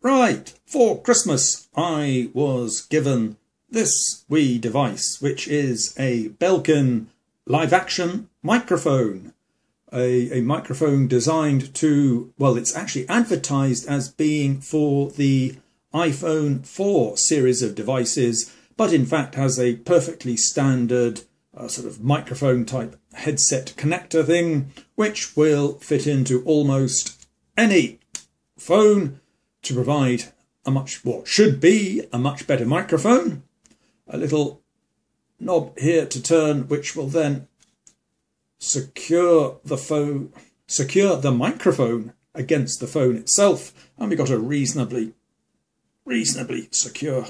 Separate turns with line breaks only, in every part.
Right, for Christmas I was given this wee device, which is a Belkin LiveAction microphone. A microphone designed to, well, it's actually advertised as being for the iPhone 4 series of devices, but in fact has a perfectly standard sort of microphone type headset connector thing, which will fit into almost any phone to provide a what should be a much better microphone. A little knob here to turn, which will then secure the microphone against the phone itself, and we got a reasonably secure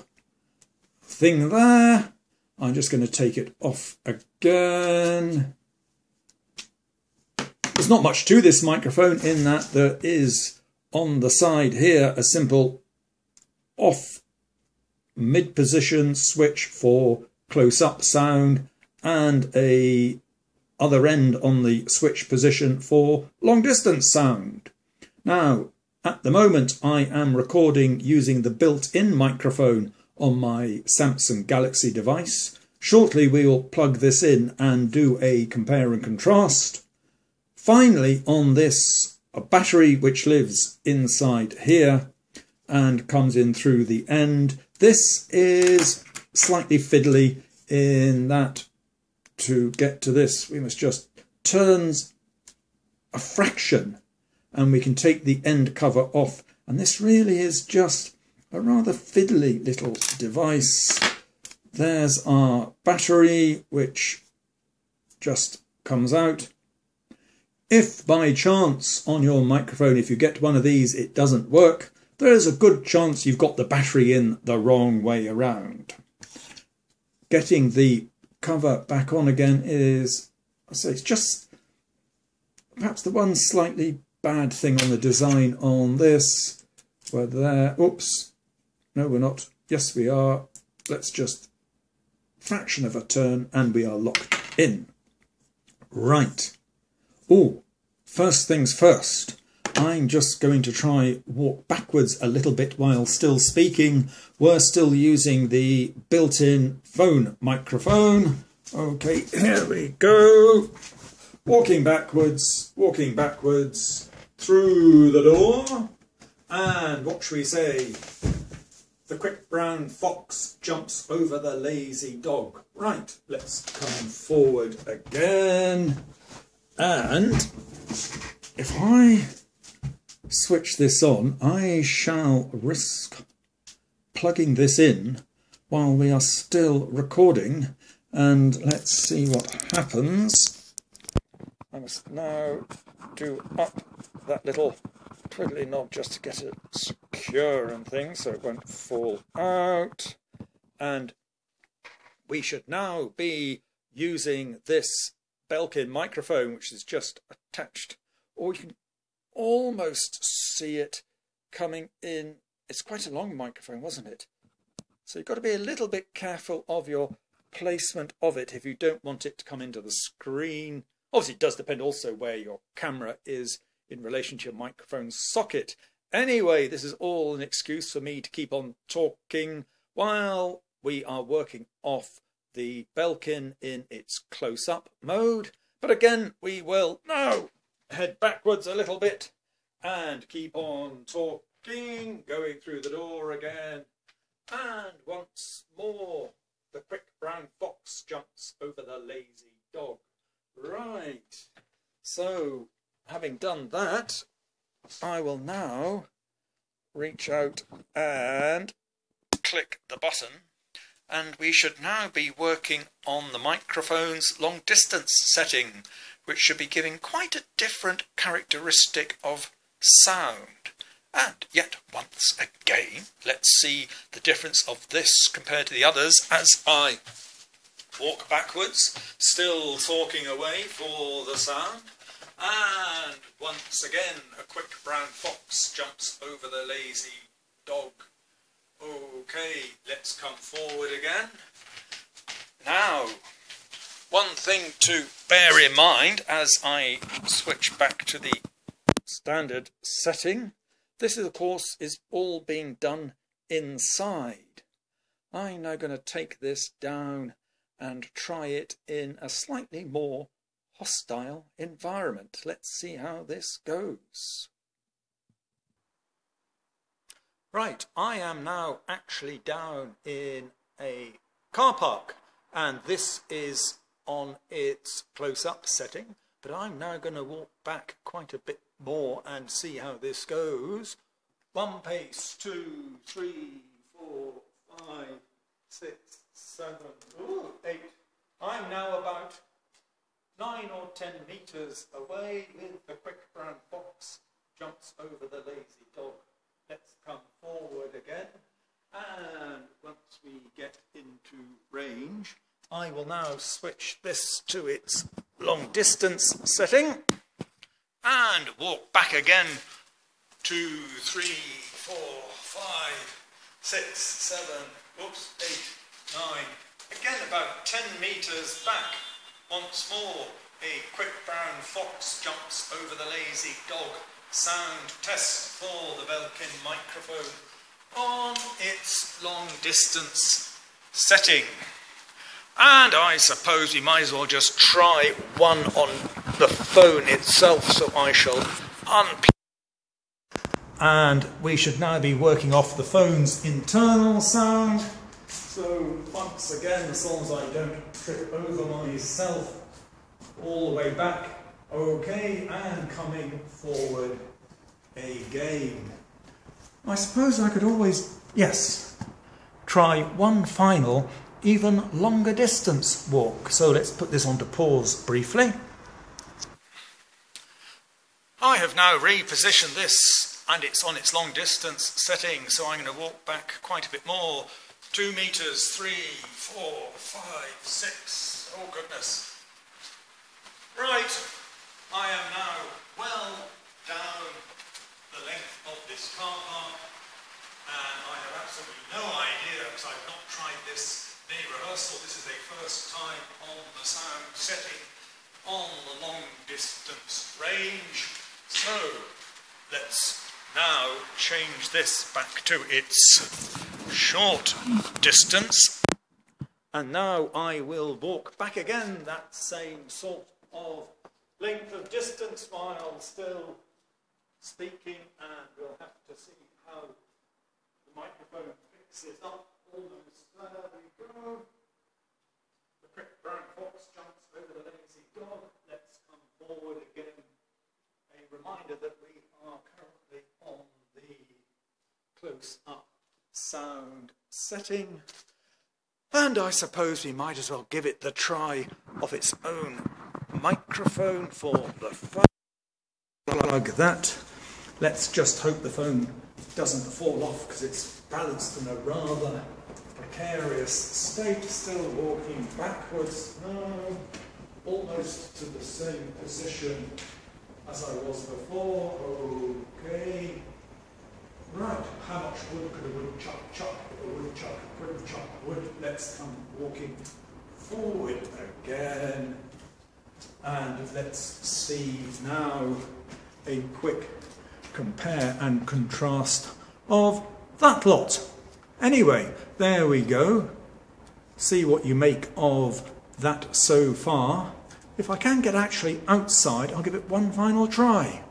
thing there. I'm just going to take it off again. There's not much to this microphone in that there is on the side here a simple off mid position switch for close-up sound and a other end on the switch position for long distance sound. Now at the moment I am recording using the built-in microphone on my Samsung Galaxy device. Shortly we will plug this in and do a compare and contrast. Finally, on this a battery which lives inside here and comes in through the end. This is slightly fiddly in that to get to this we must just turn a fraction and we can take the end cover off, and this really is just a rather fiddly little device. There's our battery which just comes out. If by chance on your microphone, if you get one of these, it doesn't work, there's a good chance you've got the battery in the wrong way around. Getting the cover back on again is, I say, it's just perhaps the one slightly bad thing on the design on this. We're there. Oops. No, we're not. Yes, we are. Let's just fraction of a turn and we are locked in. Right. Oh, first things first. I'm just going to try walk backwards a little bit while still speaking. We're still using the built-in phone microphone. Okay, here we go. Walking backwards through the door. And what shall we say? The quick brown fox jumps over the lazy dog. Right, let's come forward again. And if I switch this on, I shall risk plugging this in while we are still recording, and let's see what happens. I must now do up that little twiddly knob just to get it secure and things so it won't fall out, and we should now be using this Belkin microphone which is just attached, or you can almost see it coming in. It's quite a long microphone, wasn't it? So you've got to be a little bit careful of your placement of it if you don't want it to come into the screen. Obviously it does depend also where your camera is in relation to your microphone socket. Anyway, this is all an excuse for me to keep on talking while we are working off the Belkin in its close-up mode. But again, we will now head backwards a little bit and keep on talking, going through the door again. And once more, the quick brown fox jumps over the lazy dog. Right, so having done that, I will now reach out and click the button, and we should now be working on the microphone's long distance setting, which should be giving quite a different characteristic of sound. And yet once again, let's see the difference of this compared to the others as I walk backwards, still talking away for the sound. And once again, a quick brown fox jumps over the lazy dog. Okay, let's come forward again. Now, one thing to bear in mind as I switch back to the standard setting, This, of course, is all being done inside. I'm now going to take this down and try it in a slightly more hostile environment. Let's see how this goes. Right, I am now actually down in a car park, and this is on its close-up setting, but I'm now going to walk back quite a bit more and see how this goes. 1 pace, 2, 3, 4, 5, 6, 7, 8. I'm now about 9 or 10 meters away with the quick brown fox jumps over the lazy dog. Let's come forward again, and once we get into range, I will now switch this to its long distance setting and walk back again. 2, 3, 4, 5, 6, 7, 8, 9. Again about 10 meters back. Once more, a quick brown fox jumps over the lazy dog. Sound test for the Belkin microphone on its long distance setting. And I suppose we might as well just try one on the phone itself, so I shall unplug. And we should now be working off the phone's internal sound. So once again, as long as I don't trip over myself, all the way back, okay, and coming forward again. I suppose I could always, yes, try one final, even longer distance walk. So let's put this onto pause briefly. I have now repositioned this, and it's on its long distance setting, so I'm going to walk back quite a bit more. 2 meters, 3, 4, 5, 6, oh goodness. Right, I am now well down the length of this car park, and I have absolutely no idea, because I've not tried this mini rehearsal. This is a first time on the sound setting on the long distance range. So let's now change this back to its short distance, and now I will walk back again that same sort of length of distance while still speaking, and we'll have to see how the microphone fixes up. Almost there we go. The quick brown fox jumps over the lazy dog. Let's come forward again. A reminder that we are currently on the close-up sound setting, and I suppose we might as well give it the try of its own microphone for the phone. Plug that. Let's just hope the phone doesn't fall off, because it's balanced in a rather precarious state. Still walking backwards now, almost to the same position as I was before. Okay. Right, how much wood could a woodchuck chuck? A woodchuck could chuck wood. Let's come walking forward again. And let's see now a quick compare and contrast of that lot. Anyway, there we go. See what you make of that so far. If I can get actually outside, I'll give it one final try.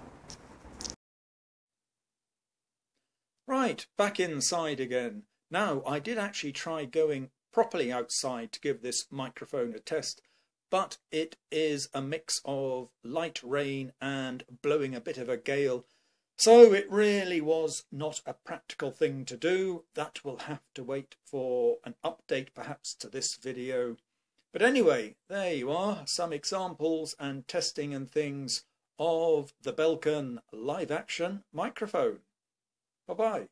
Right, back inside again. Now, I did actually try going properly outside to give this microphone a test, but it is a mix of light rain and blowing a bit of a gale, so it really was not a practical thing to do. That will have to wait for an update perhaps to this video. But anyway, there you are, some examples and testing and things of the Belkin LiveAction microphone. Bye-bye.